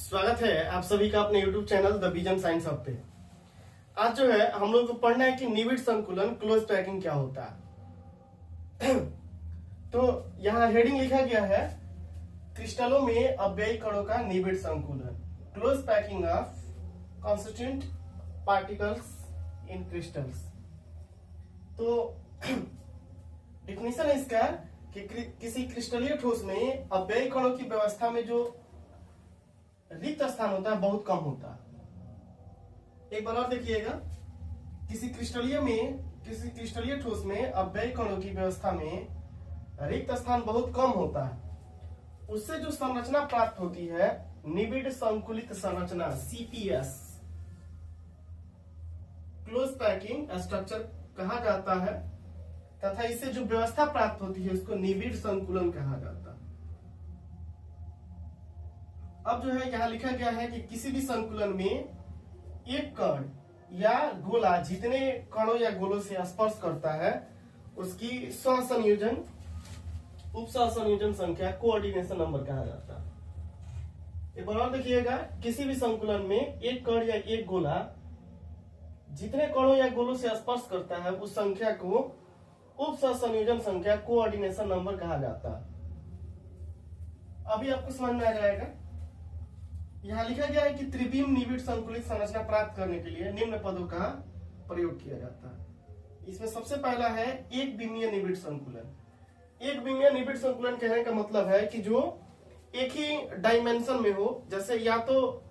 स्वागत है आप सभी का अपने YouTube channel the vision science hub पे। आज जो है हम लोग को पढ़ना है कि निबिड़ संकुलन क्लोज पैकिंग क्या होता है। तो यहाँ हेडिंग लिखा गया है क्रिस्टलों में अव्ययी कणों का निबिड़ संकुलन, close packing of constituent particles in crystals. तो डेफिनेशन है इसका कि किसी क्रिस्टलीय ठोस में अव्ययी कणों की व्यवस्था में जो रिक्त स्थान होता है बहुत कम होता है। एक बार और देखिएगा, किसी क्रिस्टलीय ठोस में अव्ययी कणों की व्यवस्था में रिक्त स्थान बहुत कम होता है। उससे जो संरचना प्राप्त होती है निबिड़ संकुलित संरचना सीपीएस, क्लोज पैकिंग स्ट्रक्चर कहा जाता है, तथा इससे जो व्यवस्था प्राप्त होती है उसको निबिड़ संकुलन कहा जाता है। अब जो है यहाँ लिखा गया है कि किसी भी संकुलन में एक कण या गोला जितने कणों या गोलों से स्पर्श करता है उसकी सहसंयोजन उप सहसंयोजन संख्या कोऑर्डिनेशन नंबर कहा जाता है। एक बार और देखिएगा, किसी भी संकुलन में एक कण या एक गोला जितने कणों या गोलों से स्पर्श करता है उस संख्या को उप सहसंयोजन संख्या कोऑर्डिनेशन नंबर कहा जाता है। अभी आपको समझ में आ जाएगा। यहाँ लिखा गया है कि त्रिविम निबिड़ संकुलित संरचना प्राप्त करने के लिए निम्न पदों का प्रयोग किया जाता है। इसमें सबसे पहला है एक विमीय निबिड़ संकुलन। एक विमीय निबिड़ संकुलन कहने का मतलब है कि जो एक ही डायमेंशन में हो, जैसे या तो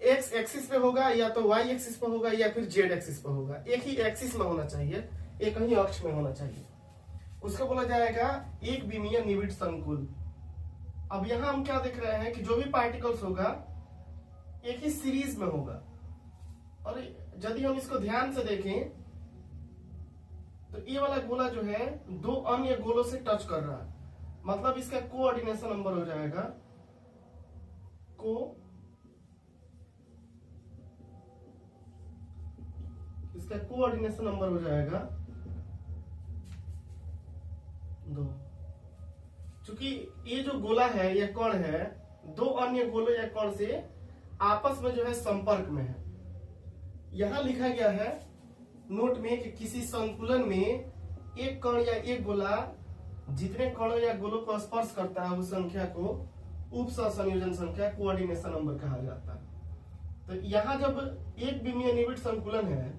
एक्स एक्सिस पे होगा या तो वाई एक्सिस पे होगा या फिर जेड एक्सिस पे होगा। एक ही एक्सिस में होना चाहिए, एक ही अक्ष में होना चाहिए, उसको बोला जाएगा एक विमीय निबिड़ संकुल। अब यहां हम क्या देख रहे हैं कि जो भी पार्टिकल्स होगा एक ही सीरीज में होगा, और यदि हम इसको ध्यान से देखें तो ये वाला गोला जो है दो अन्य गोलों से टच कर रहा है, मतलब इसका कोऑर्डिनेशन नंबर हो जाएगा इसका कोऑर्डिनेशन नंबर हो जाएगा 2। चूंकि ये जो गोला है या कण है दो अन्य गोलों या कण से आपस में जो है संपर्क में है। यहां लिखा गया है नोट में कि किसी संकुलन में एक कण या एक गोला जितने कणों या गोलों को स्पर्श करता है उस संख्या को उप सहसंयोजन संख्या कोऑर्डिनेशन नंबर कहा जाता है। तो यहाँ जब एक विमीय निबिड़ संकुलन है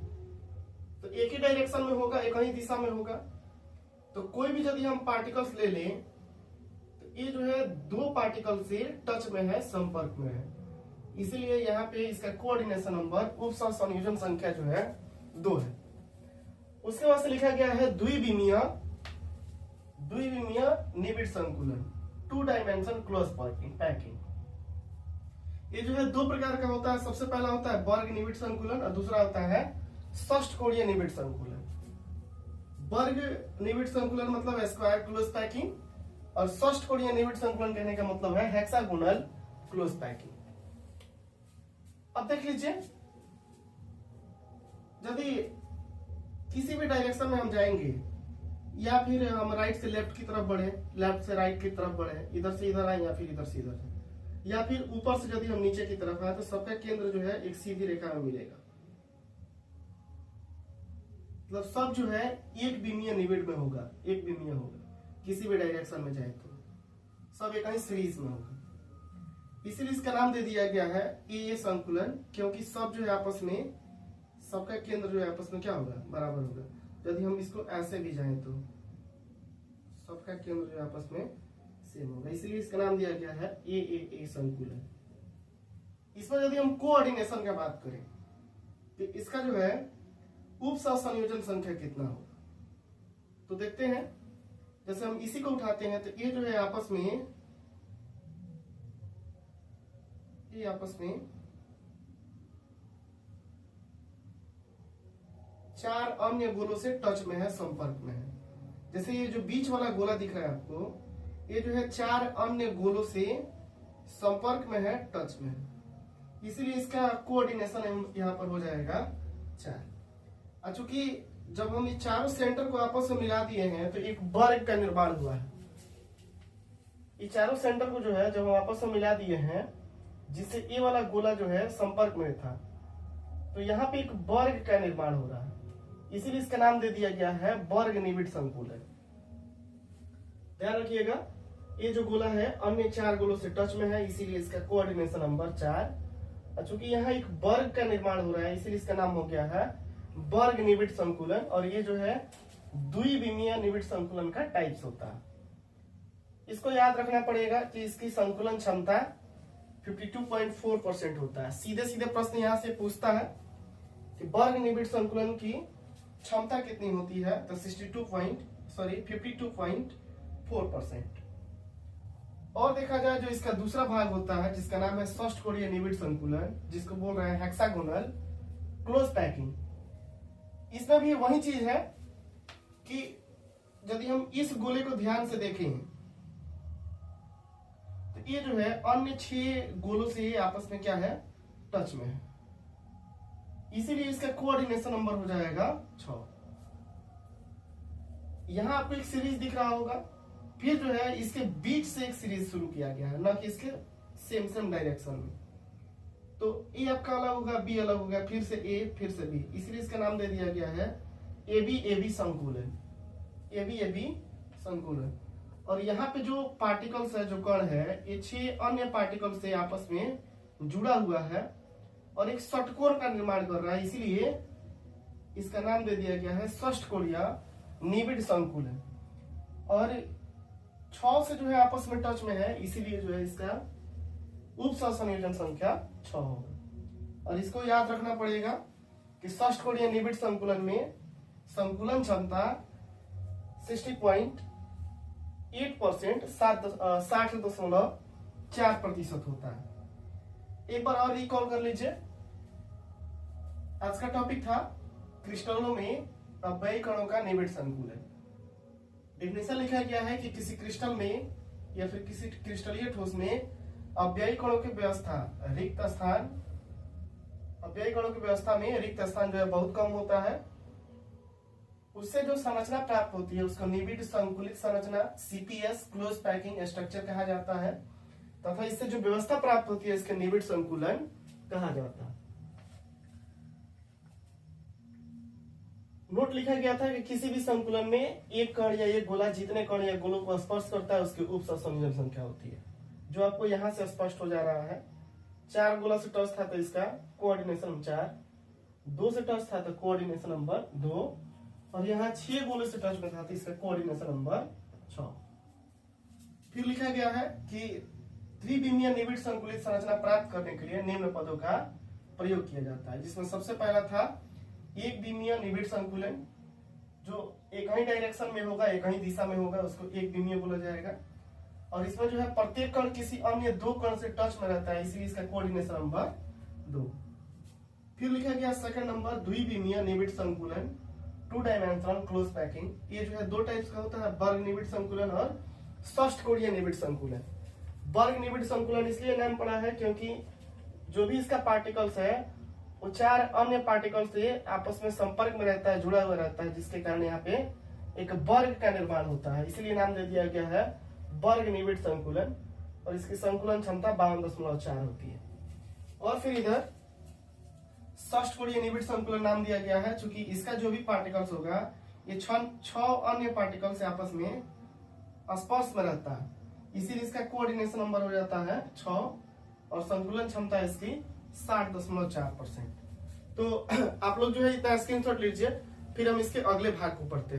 तो एक ही डायरेक्शन में होगा, एक ही दिशा में होगा। तो कोई भी यदि हम पार्टिकल्स ले लें तो ये जो है दो पार्टिकल से टच में है, संपर्क में है, इसीलिए यहाँ पे इसका कोऑर्डिनेशन नंबर उप सहसंयोजन संख्या जो है 2 है। उसके बाद से लिखा गया है द्विविमीय निबिड़ संकुलन, 2 डायमेंशन क्लोज पैकिंग। ये जो है दो प्रकार का होता है। सबसे पहला होता है वर्ग निबिड़ संकुलन और दूसरा होता है षष्ठकोणीय निबिड़ संकुलन। वर्ग निबिड़ संकुलन मतलब स्क्वायर क्लोज पैकिंग, और षष्ठकोणीय निबिड़ संकुलन कहने का मतलब है हेक्सागोनल क्लोज पैकिंग। अब देख लीजिए, यदि किसी भी डायरेक्शन में हम जाएंगे या फिर हम राइट से लेफ्ट की तरफ बढ़े, लेफ्ट से राइट की तरफ बढ़े, इधर से इधर आए या फिर इधर से इधर, या फिर ऊपर से यदि हम नीचे की तरफ आए, तो सबका केंद्र जो है एक सीधी रेखा में मिलेगा। मतलब सब जो है एक विमीय निबिड़ में होगा, एक विमीय होगा। किसी भी डायरेक्शन में जाए तो सब एक ही सीरीज में होगा, इसीलिए इसका नाम दे दिया गया है ए संकुलन, क्योंकि सब जो है आपस में, सबका केंद्र जो है आपस में क्या होगा, बराबर होगा। यदि हम इसको ऐसे भी जाएं तो सबका केंद्र जो है आपस में सेम होगा, इसलिए इसका नाम दिया गया है ए संकुलन। इसमें यदि हम कोऑर्डिनेशन की बात करें तो इसका जो है उप सहसंयोजन संख्या कितना होगा, तो देखते हैं। जैसे हम इसी को उठाते हैं तो ये जो है आपस में 4 अन्य गोलों से टच में है, संपर्क में है। जैसे ये जो बीच वाला गोला दिख रहा है आपको, ये जो है 4 अन्य गोलों से संपर्क में है, टच में है, इसीलिए इसका कोऑर्डिनेशन यहाँ पर हो जाएगा 4। चूंकि जब हम ये चारों सेंटर को आपस में मिला दिए हैं तो एक वर्ग का निर्माण हुआ है। ये चारों सेंटर को जो है जब हम आपस में मिला दिए हैं, जिससे ये वाला गोला जो है संपर्क में था, तो यहाँ पे एक वर्ग का निर्माण हो रहा है, इसीलिए इसका नाम दे दिया गया है वर्ग निबिड़ संकुलन। ध्यान रखिएगा, ये जो गोला है अन्य 4 गोलों से टच में है, इसीलिए इसका कोऑर्डिनेशन नंबर 4। चूंकि यहाँ एक वर्ग का निर्माण हो रहा है, इसीलिए इसका नाम हो गया है वर्ग निबिड़ संकुलन। और ये जो है द्विविमीय निबिड़ संकुलन का टाइप्स होता है। इसको याद रखना पड़ेगा कि इसकी संकुलन क्षमता 52.4% होता है। सीधे सीधे प्रश्न यहाँ से पूछता है कि वर्ग निबिड़ संकुलन की क्षमता कितनी होती है, तो 52.4%। और देखा जाए जो इसका दूसरा भाग होता है, जिसका नाम है षष्ठ कोणीय निबिड़ संकुलन, जिसको बोल रहे हैं हेक्सागोनल क्लोज पैकिंग। इसमें भी वही चीज है कि यदि हम इस गोले को ध्यान से देखें तो ये जो है अन्य 6 गोलों से आपस में क्या है, टच में है, इसीलिए इसका कोऑर्डिनेशन नंबर हो जाएगा 6। यहां आपको एक सीरीज दिख रहा होगा, फिर जो है इसके बीच से एक सीरीज शुरू किया गया है, न कि इसके सेम डायरेक्शन में। तो ए आपका अलग होगा, बी अलग होगा, फिर से ए, फिर से बी, इसलिए इसका नाम दे दिया गया है ए बी संकुलन, ए बी संकुलन। और यहाँ पे जो पार्टिकल्स है, जो कण है, ये 6 अन्य पार्टिकल से आपस में जुड़ा हुआ है और एक षटकोण का निर्माण कर रहा है, इसीलिए इसका नाम दे दिया गया है षष्ठ कोणीय निबिड़ संकुलन। और 6 से जो है आपस में टच में है, इसीलिए जो है इसका उप सहसंयोजन संख्या 6 होगा। और इसको याद रखना पड़ेगा कि षष्ठ कोणीय निबिड़ संकुलन में संकुलन क्षमता 60.8%, 60.4% होता है। एक बार और रिकॉल कर लीजिए, आज का टॉपिक था क्रिस्टलों में अव्ययी कणों का निबिड़ संकुलन। डेफिनेशन लिखा गया है कि किसी क्रिस्टल में या फिर किसी क्रिस्टलीय ठोस में अव्ययी कणों की व्यवस्था रिक्त स्थान, अव्ययी कणों की व्यवस्था में रिक्त स्थान जो है बहुत कम होता है। उससे जो संरचना प्राप्त होती है उसको निबिड़ संकुलित संरचना, सीपीएस क्लोज पैकिंग स्ट्रक्चर कहा जाता है, तथा इससे जो व्यवस्था प्राप्त होती है इसके निबिड़ संकुलन कहा जाता है। नोट लिखा गया था कि किसी भी संकुलन में एक कण या एक गोला जितने कण या गोलों को स्पर्श करता है उसकी उप सहसंयोजन संख्या होती है, जो आपको यहां से स्पष्ट हो जा रहा है। 4 गोला से टच था तो इसका कोऑर्डिनेशन 4, 2 से टच था तो कोऑर्डिनेशन नंबर 2, और यहाँ 6 गोले से टच में था तो इसका कोऑर्डिनेशन नंबर 6। फिर लिखा गया है कि त्रिविमीय निबिड़ संकुलित संरचना प्राप्त करने के लिए निम्न पदों का प्रयोग किया जाता है, जिसमें सबसे पहला था एक विमीय निबिड़ संकुलन, जो एक ही डायरेक्शन में होगा, एक ही दिशा में होगा, उसको एक विमीय बोला जाएगा। और इसमें जो है प्रत्येक कण किसी अन्य 2 कण से टच में रहता है, इसलिए इसका कोऑर्डिनेशन नंबर 2। फिर लिखा गया सेकंड नंबर द्विविमीय निबिड़ संकुलन, 2 डायमेंशनल क्लोज पैकिंग। ये जो है 2 टाइप्स का होता है, वर्ग निबिड़ संकुलन और षष्ठ कोणीय निबिड़ संकुलन। वर्ग निबिड़ संकुलन इसलिए नाम पड़ा है क्योंकि जो भी इसका पार्टिकल्स है वो 4 अन्य पार्टिकल से आपस में संपर्क में रहता है, जुड़ा हुआ रहता है, जिसके कारण यहाँ पे एक वर्ग का निर्माण होता है, इसलिए नाम दे दिया गया है वर्ग निबिड़ संकुलन। और इसकी संकुलन क्षमता 52.4 होती है। और फिर इधर षष्ठ कोणीय निबिड़ संकुलन नाम दिया गया है क्योंकि इसका जो भी पार्टिकल्स होगा ये 6 अन्य पार्टिकल से आपस में स्पर्श में रहता है, इसीलिए इसका कोऑर्डिनेशन नंबर हो जाता है 6, और संकुलन क्षमता इसकी 60.4%। तो आप लोग जो है इतना स्क्रीनशॉट लीजिए, फिर हम इसके अगले भाग को पढ़ते हैं।